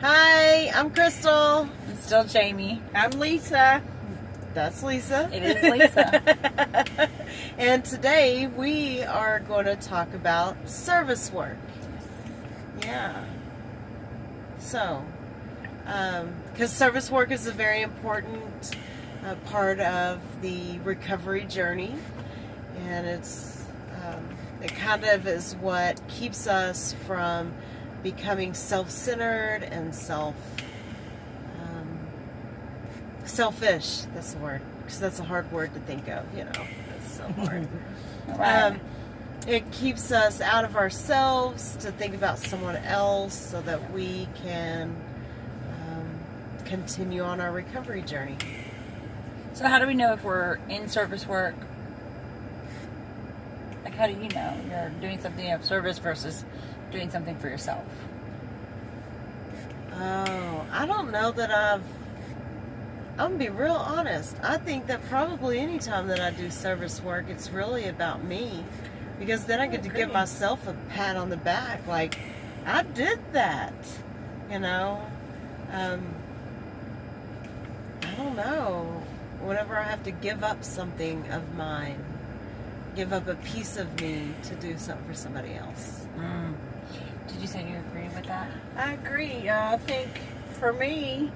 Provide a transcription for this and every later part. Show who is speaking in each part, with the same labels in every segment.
Speaker 1: Hi, I'm Crystal.
Speaker 2: I'm still Jamie.
Speaker 3: I'm Lisa.
Speaker 1: That's Lisa.
Speaker 2: It is Lisa.
Speaker 1: And today we are going to talk about service work. Yeah. So, because service work is a very important part of the recovery journey, and it kind of is what keeps us from becoming self-centered and selfish. That's the word, because that's a hard word to think of. It's so hard.
Speaker 2: Right.
Speaker 1: It keeps us out of ourselves to think about someone else, so that we can continue on our recovery journey.
Speaker 2: So how do we know if we're in service work? Like, how do you know you're doing something of service versus doing something for yourself?
Speaker 1: Oh, I don't know that I'm going to be real honest. I think that probably any time that I do service work, it's really about me. Because then I get to give myself a pat on the back. Like, I did that. I don't know. Whenever I have to give up something of mine, give up a piece of me to do something for somebody else.
Speaker 2: Did you say you agree with that?
Speaker 3: I agree. I think for me,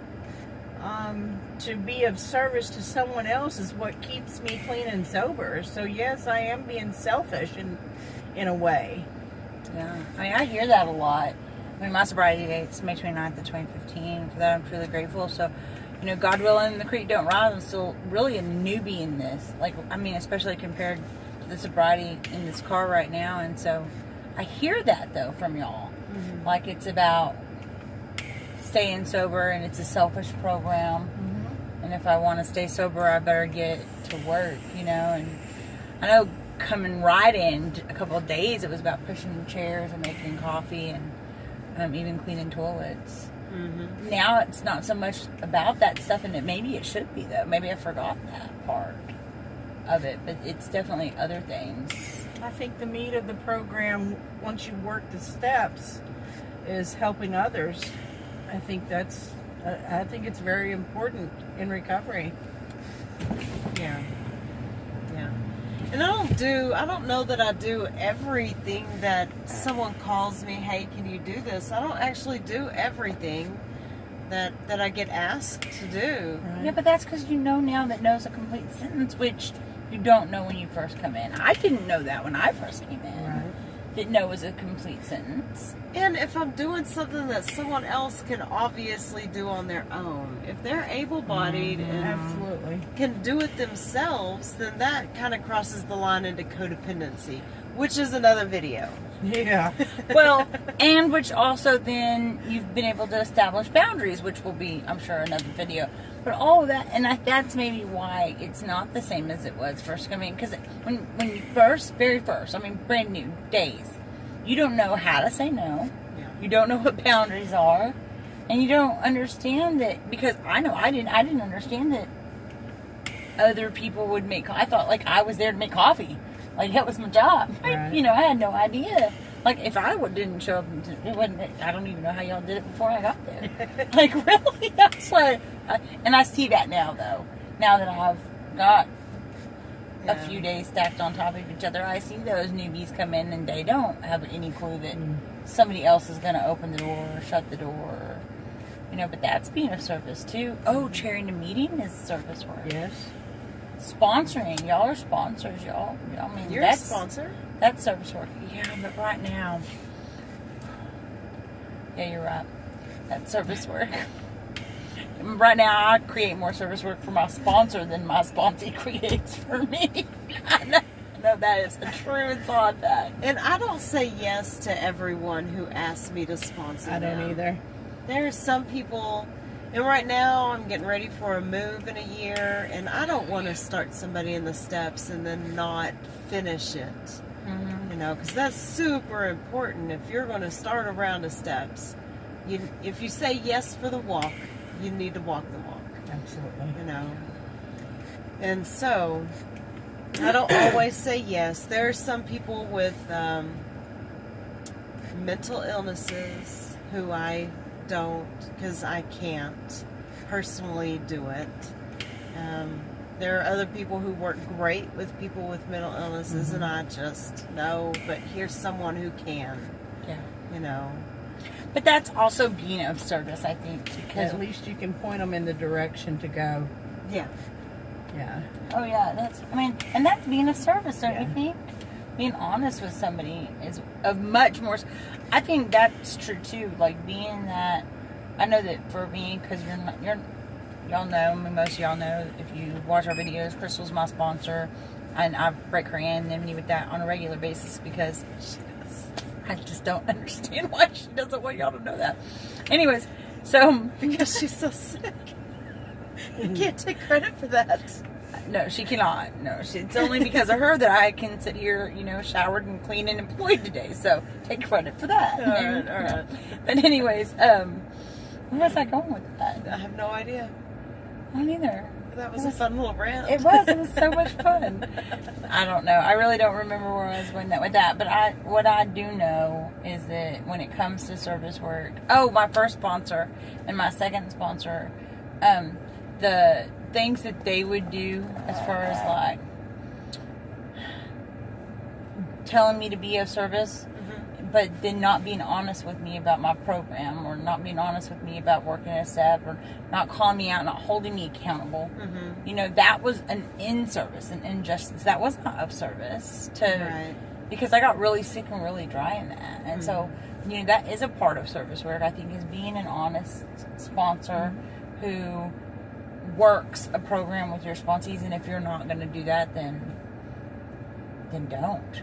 Speaker 3: to be of service to someone else is what keeps me clean and sober. So yes, I am being selfish in a way.
Speaker 2: Yeah. I mean, I hear that a lot. I mean, my sobriety date's May 29th of 2015. For that, I'm truly grateful. So, God willing, the creek don't rise. I'm still really a newbie in this. Especially compared to the sobriety in this car right now. And so I hear that, though, from y'all.
Speaker 1: Mm-hmm.
Speaker 2: Like, it's about staying sober, and it's a selfish program.
Speaker 1: Mm-hmm.
Speaker 2: And if I want to stay sober, I better get to work, And I know coming right in a couple of days, it was about pushing chairs and making coffee and even cleaning toilets.
Speaker 1: Mm-hmm.
Speaker 2: Now it's not so much about that stuff, and maybe it should be, though. Maybe I forgot that part of it, but it's definitely other things.
Speaker 3: I think the meat of the program, once you work the steps, is helping others. I think it's very important in recovery.
Speaker 1: Yeah. And I don't know that I do everything that someone calls me, hey, can you do this? I don't actually do everything that I get asked to do.
Speaker 2: Right. Yeah, but that's because now that knows a complete sentence, which you don't know when you first come in. I didn't know that when I first came in.
Speaker 3: Right.
Speaker 2: Didn't know it was a complete sentence.
Speaker 1: And if I'm doing something that someone else can obviously do on their own, if they're able-bodied and
Speaker 3: Absolutely
Speaker 1: can do it themselves, then that kind of crosses the line into codependency, which is another video.
Speaker 3: Yeah.
Speaker 2: Well, and which also then you've been able to establish boundaries, which will be, I'm sure, another video. But all of that, and that's maybe why it's not the same as it was first coming. Because when you very first, brand new days, you don't know how to say no.
Speaker 1: Yeah.
Speaker 2: You don't know what boundaries are, and you don't understand that. Because I know I didn't understand that other people would make. I thought I was there to make coffee. That was my job.
Speaker 3: Right.
Speaker 2: I had no idea. If I didn't show up, it wasn't. I don't even know how y'all did it before I got there. Really, that's and I see that now, though. Now that I've got a few days stacked on top of each other, I see those newbies come in and they don't have any clue that somebody else is going to open the door or shut the door. But that's being of service too. Oh, chairing a meeting is service work.
Speaker 3: Yes.
Speaker 2: Sponsoring, y'all are sponsors, y'all.
Speaker 1: You're a sponsor?
Speaker 2: That's service work. Yeah, but right now, yeah, you're right. That's service work. Right now, I create more service work for my sponsor than my sponsee creates for me. I know that is a true thought. That.
Speaker 1: And I don't say yes to everyone who asks me to sponsor
Speaker 3: I
Speaker 1: them.
Speaker 3: don't either.
Speaker 1: There's some people, and right now I'm getting ready for a move in a year, and I don't want to start somebody in the steps and then not finish it.
Speaker 2: Mm-hmm.
Speaker 1: Because that's super important. If you're going to start a round of steps, if you say yes for the walk, you need to walk the walk.
Speaker 3: Absolutely.
Speaker 1: And so I don't always say yes. There are some people with mental illnesses who I don't, because I can't personally do it. There are other people who work great with people with mental illnesses, and I just know. But here's someone who can.
Speaker 2: Yeah.
Speaker 1: You know.
Speaker 2: But that's also being of service, I think, because
Speaker 3: At least you can point them in the direction to go.
Speaker 1: Yeah.
Speaker 3: Yeah.
Speaker 2: oh yeah, and that's being of service, don't
Speaker 3: Yeah.
Speaker 2: you think? Being honest with somebody is of much more. I think that's true too. Like being that, I know that for me, because y'all know, most of y'all know if you watch our videos, Crystal's my sponsor, and I break her anonymity with that on a regular basis because I just don't understand why she doesn't want y'all to know that. Anyways, so
Speaker 1: Because she's so sick. You can't take credit for that.
Speaker 2: no, she cannot. No, it's only because of her that I can sit here, showered and clean and employed today. So take credit for that.
Speaker 1: All right.
Speaker 2: But anyways, where was I going with that?
Speaker 1: I have no idea.
Speaker 2: I don't either.
Speaker 1: That was a fun little rant.
Speaker 2: It was so much fun. I don't know. I really don't remember where I was going with that. But what I do know is that when it comes to service work, my first sponsor and my second sponsor, the things that they would do as far as like telling me to be of service, but then not being honest with me about my program, or not being honest with me about working a step, or not calling me out, not holding me accountable. That was an in-service, an injustice. That was not of service
Speaker 1: Right.
Speaker 2: because I got really sick and really dry in that. And so, that is a part of service work, I think, is being an honest sponsor who works a program with your sponsees. And if you're not going to do that, then don't.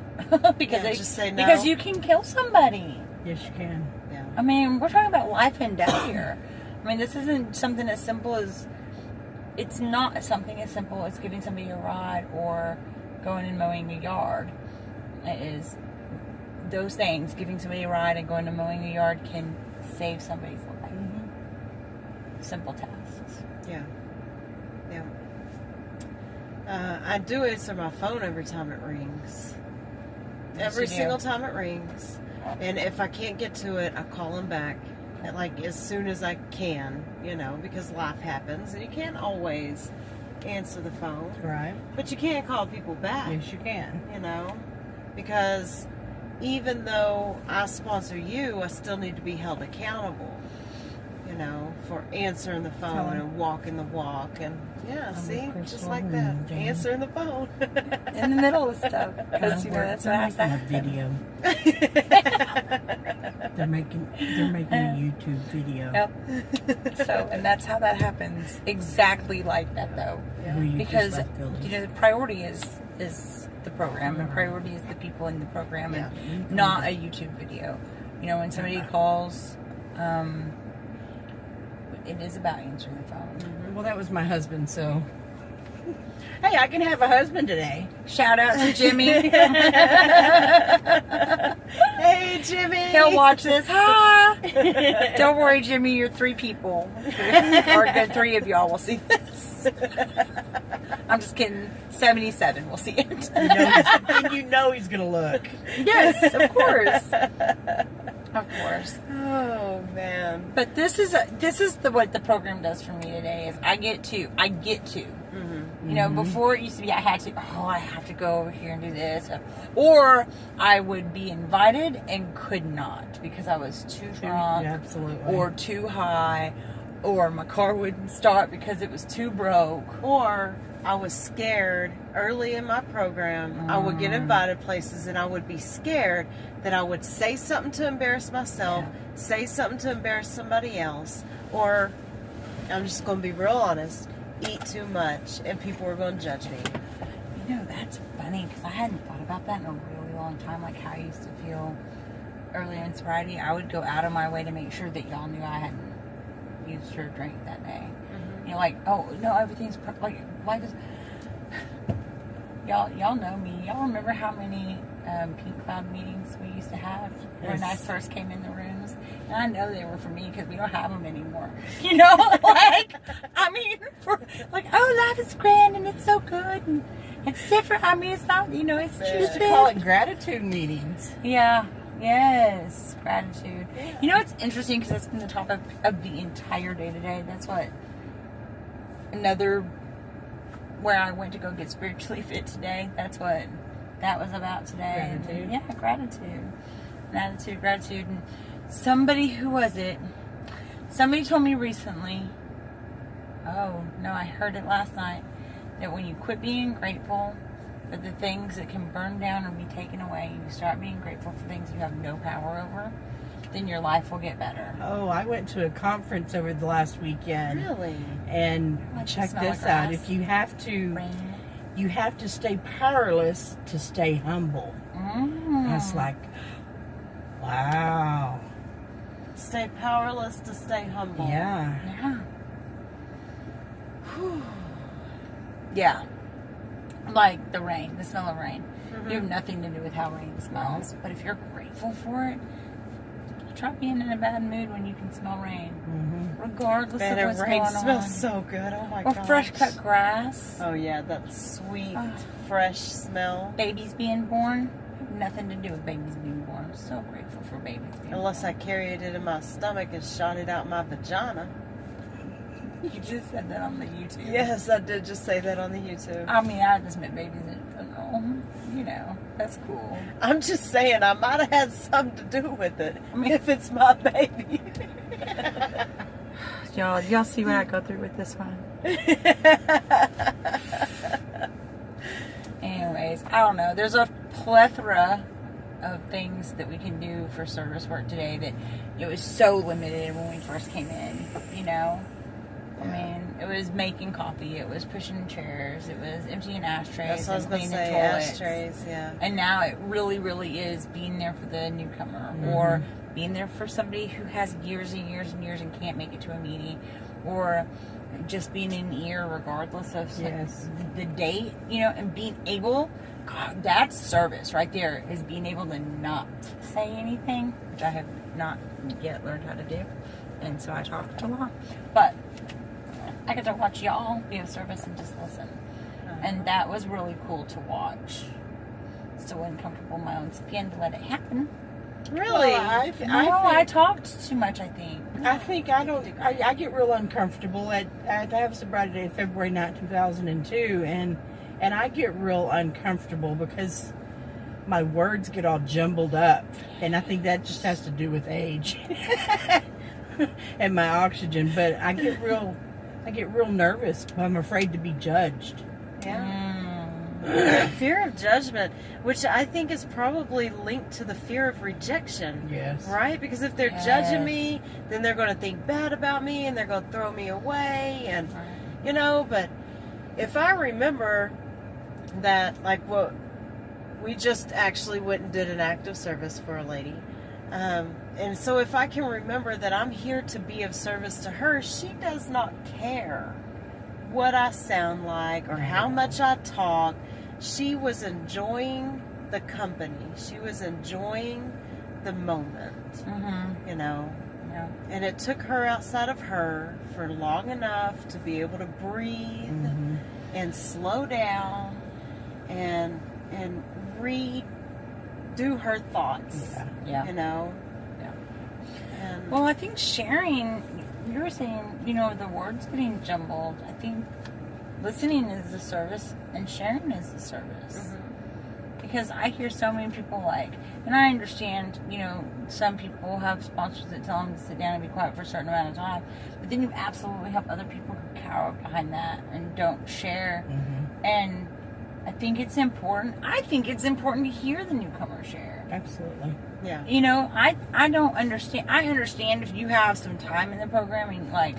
Speaker 2: because
Speaker 1: Yeah, just say no.
Speaker 2: Because you can kill somebody.
Speaker 3: Yes, you can.
Speaker 1: Yeah.
Speaker 2: I mean, we're talking about life and death here. I mean, this isn't something as simple as, it's not something as simple as giving somebody a ride or going and mowing a yard. It is those things, giving somebody a ride and going to mowing a yard, can save somebody's life. Simple tasks.
Speaker 1: Yeah. Yeah. I do answer my phone every time it rings.
Speaker 2: Yes,
Speaker 1: Every
Speaker 2: you do.
Speaker 1: single time it rings. And if I can't get to it, I call them back. As soon as I can, because life happens. And you can't always answer the phone.
Speaker 3: Right.
Speaker 1: But you can call people back.
Speaker 3: Yes, you can.
Speaker 1: Because even though I sponsor you, I still need to be held accountable, for answering the phone
Speaker 3: Tell 'em.
Speaker 1: and walking the walk. And
Speaker 3: I'm
Speaker 1: see,
Speaker 3: with
Speaker 1: just
Speaker 3: Crystal
Speaker 1: like that,
Speaker 3: and Dan.
Speaker 1: answering the phone.
Speaker 2: In the middle of stuff. Because, that's what has to
Speaker 3: making a
Speaker 2: happen.
Speaker 3: video. They're making a YouTube video.
Speaker 2: Yep. So, and that's how that happens. Exactly like that, though.
Speaker 3: Where you
Speaker 2: Because,
Speaker 3: just left Phyllis.
Speaker 2: the priority is the program, and priority is the people in the program, and not a YouTube video. When somebody calls, it is about answering the phone.
Speaker 3: Well, that was my husband, so. Hey, I can have a husband today.
Speaker 2: Shout out to Jimmy.
Speaker 1: Hey, Jimmy!
Speaker 2: He'll watch this. Hi! Don't worry, Jimmy, you're 3 people. Or a good 3 of y'all will see this. I'm just kidding. 77 will see it.
Speaker 3: You know he's gonna look.
Speaker 2: Yes, of course. Of course.
Speaker 1: Oh, man.
Speaker 2: But this is what the program does for me today is I get to. Before it used to be I have to go over here and do this, or I would be invited and could not because I was too drunk,
Speaker 3: Absolutely.
Speaker 2: or too high, or my car wouldn't start because it was too broke.
Speaker 1: Or I was scared early in my program. I would get invited places and I would be scared that I would say something to embarrass myself, say something to embarrass somebody else, or I'm just going to be real honest, eat too much and people were going to judge me.
Speaker 2: That's funny because I hadn't thought about that in a really long time, like how I used to feel earlier in sobriety. I would go out of my way to make sure that y'all knew I hadn't used or drank that day. Oh no, everything's life is. Y'all know me. Y'all remember how many Pink Cloud meetings we used to have when I first came in the rooms? And I know they were for me because we don't have them anymore. Life is grand and it's so good and it's different. It's not, it's
Speaker 3: We used to call it gratitude meetings.
Speaker 2: Yeah. Yes, gratitude.
Speaker 3: Yeah.
Speaker 2: You know, it's interesting because that's been the topic of the entire day today. That's what where I went to go get spiritually fit today. That's what that was about today.
Speaker 3: Gratitude.
Speaker 2: Yeah, gratitude. And gratitude. And somebody, who was it? Somebody told me recently, oh, no, I heard it last night, that when you quit being grateful for the things that can burn down or be taken away, you start being grateful for things you have no power over, then your life will get better.
Speaker 3: Oh, I went to a conference over the last weekend.
Speaker 1: Really?
Speaker 3: And
Speaker 2: Like the
Speaker 3: check
Speaker 2: smell of
Speaker 3: this out.
Speaker 2: grass.
Speaker 3: If you have to,
Speaker 2: Rain.
Speaker 3: you have to stay powerless to stay humble. That's like, wow.
Speaker 1: Stay powerless to stay humble.
Speaker 3: Yeah.
Speaker 2: Yeah. Yeah. Like the rain, the smell of rain. You have nothing to do with how rain smells. But if you're grateful for it, try being in a bad mood when you can smell rain.
Speaker 3: Mm-hmm.
Speaker 2: Regardless
Speaker 1: Man,
Speaker 2: of
Speaker 1: it
Speaker 2: what's
Speaker 1: rain
Speaker 2: going
Speaker 1: smells
Speaker 2: on.
Speaker 1: so good. Oh my
Speaker 2: Or
Speaker 1: gosh.
Speaker 2: fresh cut grass.
Speaker 1: Oh yeah, that sweet,
Speaker 2: Oh.
Speaker 1: fresh smell.
Speaker 2: Babies being born. Nothing to do with babies being born. I'm so grateful for babies being
Speaker 1: Unless I
Speaker 2: born.
Speaker 1: carried it in my stomach and shot it out my vagina.
Speaker 2: You just said that on the YouTube.
Speaker 1: Yes, I did just say that on the YouTube.
Speaker 2: I mean, I just meant babies in general. You know, that's cool.
Speaker 1: I'm just saying I might have had something to do with it.
Speaker 2: I mean-
Speaker 1: if it's my baby.
Speaker 2: Y'all see what I go through with this one. Anyways, I don't know. There's a plethora of things that we can do for service work today that it was so limited when we first came in, you know? I mean, it was making coffee, it was pushing chairs, it was emptying ashtrays,
Speaker 1: That's what I was
Speaker 2: and
Speaker 1: going to
Speaker 2: cleaning
Speaker 1: say,
Speaker 2: toilets.
Speaker 1: ashtrays, yeah.
Speaker 2: And now it really, really is being there for the newcomer, or being there for somebody who has years and years and years and can't make it to a meeting, or just being in ear regardless of
Speaker 3: Yes.
Speaker 2: the date, you know, and being able, God, that's service right there, is being able to not say anything, which I have not yet learned how to do. And so I talked a lot. But I get to watch y'all be of service and just listen. And that was really cool to watch. So uncomfortable in my own skin to let it happen.
Speaker 1: Really?
Speaker 3: Well,
Speaker 2: I talked too much, I think.
Speaker 3: I get real uncomfortable I have sobriety day February 9, 2002, and I get real uncomfortable because my words get all jumbled up, and I think that just has to do with age and my oxygen. But I get real nervous. I'm afraid to be judged.
Speaker 1: Yeah. Fear of judgment, which I think is probably linked to the fear of rejection.
Speaker 3: Yes.
Speaker 1: Right? Because if they're judging me, then they're going to think bad about me and they're going to throw me away. And, you know, but if I remember that, like, what we just actually went and did an act of service for a lady. And so if I can remember that I'm here to be of service to her, she does not care what I sound like or how much I talk. She was enjoying the company. She was enjoying the moment, you know.
Speaker 2: Yeah.
Speaker 1: And it took her outside of her for long enough to be able to breathe and slow down and redo her thoughts.
Speaker 2: Yeah.
Speaker 1: You know.
Speaker 2: Yeah.
Speaker 1: And
Speaker 2: Well, I think sharing, you were saying, you know, the words getting jumbled. I think listening is a service and sharing is a service. Because I hear so many people like, and I understand, you know, some people have sponsors that tell them to sit down and be quiet for a certain amount of time. But then you absolutely have other people who cower behind that and don't share. And I think it's important. I think it's important to hear the newcomer share.
Speaker 3: Absolutely.
Speaker 1: yeah.
Speaker 2: You know, I don't understand. I understand if you have some time in the programming, like,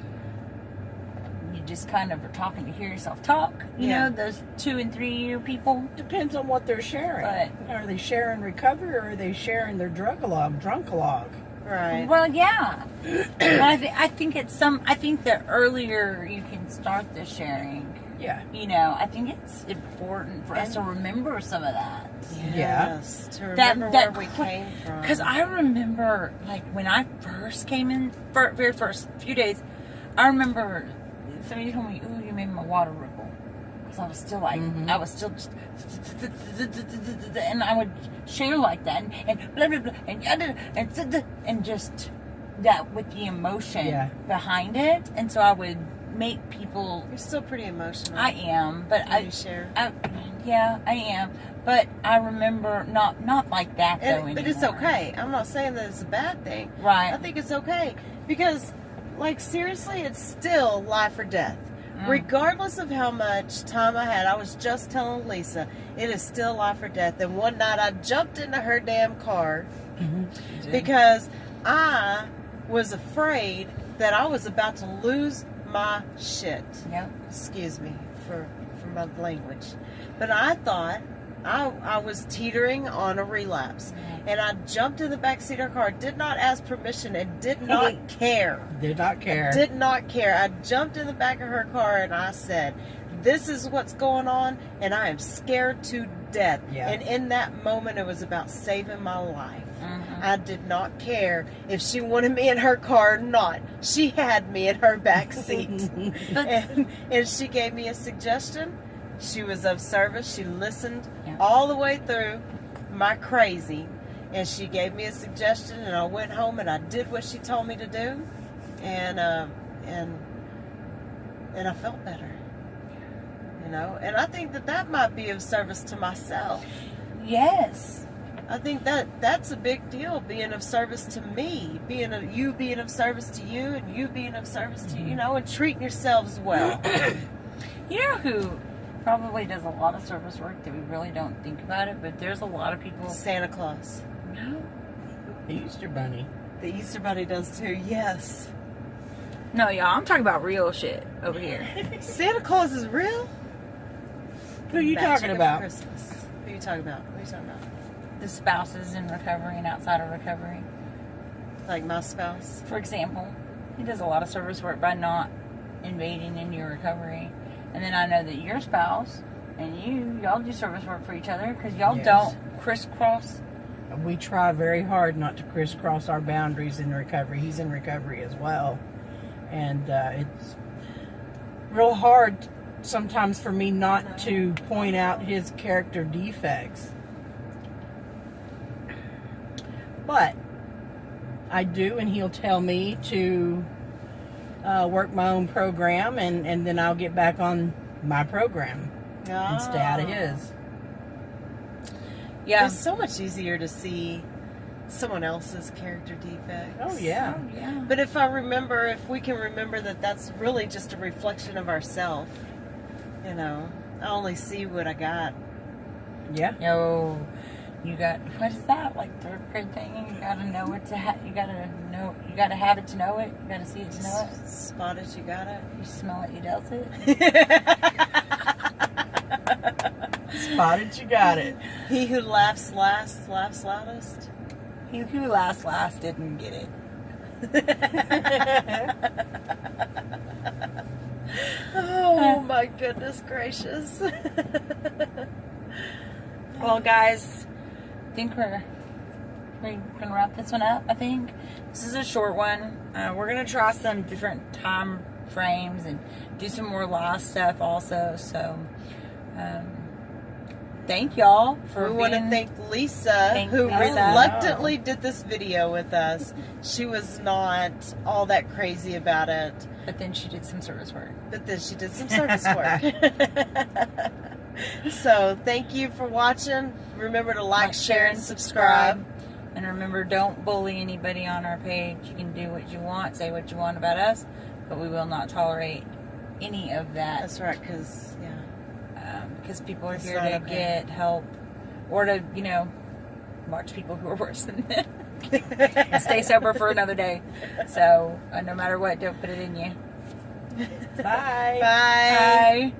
Speaker 2: you just kind of are talking to hear yourself talk. You
Speaker 1: Yeah.
Speaker 2: know, those 2 and 3 year people.
Speaker 3: Depends on what they're sharing.
Speaker 2: But-
Speaker 3: Are they sharing recovery, or are they sharing their drunkalog?
Speaker 1: Right.
Speaker 2: Well, yeah. But I think I think the earlier you can start the sharing,
Speaker 3: Yeah.
Speaker 2: you know, I think it's important for us to remember some of that.
Speaker 1: Yes. To
Speaker 2: That-
Speaker 1: remember
Speaker 2: that
Speaker 1: where we
Speaker 2: cl-
Speaker 1: came from.
Speaker 2: Because I remember, like, when I first came in, very first few days, I remember somebody told me, "Ooh, you made my water ripple." because I was still like,
Speaker 3: Mhm.
Speaker 2: I was still just, and I would share like that, and blah, blah, blah, and just that with the emotion
Speaker 3: Yeah.
Speaker 2: behind it. And so I would make people,
Speaker 1: You're still pretty emotional.
Speaker 2: I am, but
Speaker 1: Can you share?
Speaker 2: yeah, I am. But I remember not like that though
Speaker 1: But it's
Speaker 2: anymore.
Speaker 1: okay. I'm not saying that it's a bad thing.
Speaker 2: Right.
Speaker 1: I think it's okay because, like, seriously, it's still life or death. Regardless of how much time I had, I was just telling Lisa, it is still life or death. And one night I jumped into her damn car because I was afraid that I was about to lose my shit.
Speaker 2: Yep.
Speaker 1: Excuse me for my language. But I thought I was teetering on a relapse. And I jumped in the backseat of her car, did not ask permission, and did not care.
Speaker 3: Did not care.
Speaker 1: Did not care. I jumped in the back of her car and I said, this is what's going on, and I am scared to death.
Speaker 3: Yeah.
Speaker 1: And in that moment, it was about saving my life.
Speaker 2: Mhm.
Speaker 1: I did not care if she wanted me in her car or not. She had me in her back seat. and she gave me a suggestion. She was of service. She listened
Speaker 2: Yeah.
Speaker 1: all the way through my crazy. And she gave me a suggestion, and I went home and I did what she told me to do, and I felt better, you know. And I think that might be of service to myself.
Speaker 2: Yes.
Speaker 1: I think that's a big deal, being of service to me, you being of service to you, and you being of service to you know, and treating yourselves well.
Speaker 2: You know who probably does a lot of service work that we really don't think about it, but there's a lot of people.
Speaker 1: Santa Claus,
Speaker 2: No.
Speaker 3: The Easter Bunny.
Speaker 1: the Easter Bunny does too. Yes,
Speaker 2: No, y'all, I'm talking about real shit over here.
Speaker 1: Santa Claus is real.
Speaker 3: Who are you
Speaker 1: Bat
Speaker 3: talking
Speaker 1: chicken for
Speaker 3: about?
Speaker 1: Christmas. Who are you talking about? What are you talking about?
Speaker 2: The spouses in recovery and outside of recovery.
Speaker 1: Like my spouse.
Speaker 2: For example, he does a lot of service work by not invading in your recovery. And then I know that your spouse and y'all do service work for each other because y'all
Speaker 3: Yes.
Speaker 2: don't crisscross.
Speaker 3: We try very hard not to crisscross our boundaries in recovery. He's in recovery as well. And it's real hard sometimes for me not to point out his character defects. But I do, and he'll tell me to work my own program, and then I'll get back on my program and stay out of his.
Speaker 2: Yeah.
Speaker 1: It's so much easier to see someone else's character defects.
Speaker 3: Oh, yeah.
Speaker 2: Oh, yeah.
Speaker 1: But if we can remember that that's really just a reflection of ourselves, you know, I only see what I got.
Speaker 3: Yeah.
Speaker 2: Yo, you got, what is that? Like third grade thing? You gotta know it to you gotta have it to know it. You gotta see it to know it.
Speaker 1: Spot it, you got it.
Speaker 2: You smell it, you dealt it.
Speaker 3: Spotted, you got it.
Speaker 1: He who laughs last laughs loudest.
Speaker 2: He who laughs last didn't get it.
Speaker 1: Oh my goodness gracious.
Speaker 2: Well, guys, I think we're gonna wrap this one up. I think this is a short one. We're gonna try some different time frames and do some more live stuff also. So, thank y'all for
Speaker 1: We want to
Speaker 2: being-
Speaker 1: thank Lisa, who
Speaker 2: Lisa.
Speaker 1: reluctantly did this video with us. She was not all that crazy about it,
Speaker 2: But then she did some service work.
Speaker 1: but then she did some service work. So thank you for watching. Remember to like, share, and subscribe.
Speaker 2: And remember, don't bully anybody on our page. You can do what you want, say what you want about us, but we will not tolerate any of that.
Speaker 1: That's right, because
Speaker 2: Because people are
Speaker 1: It's
Speaker 2: here
Speaker 1: not
Speaker 2: to
Speaker 1: okay.
Speaker 2: get help or to, watch people who are worse than them. And stay sober for another day. So, no matter what, don't put it in you.
Speaker 3: Bye.
Speaker 1: bye.
Speaker 2: Bye.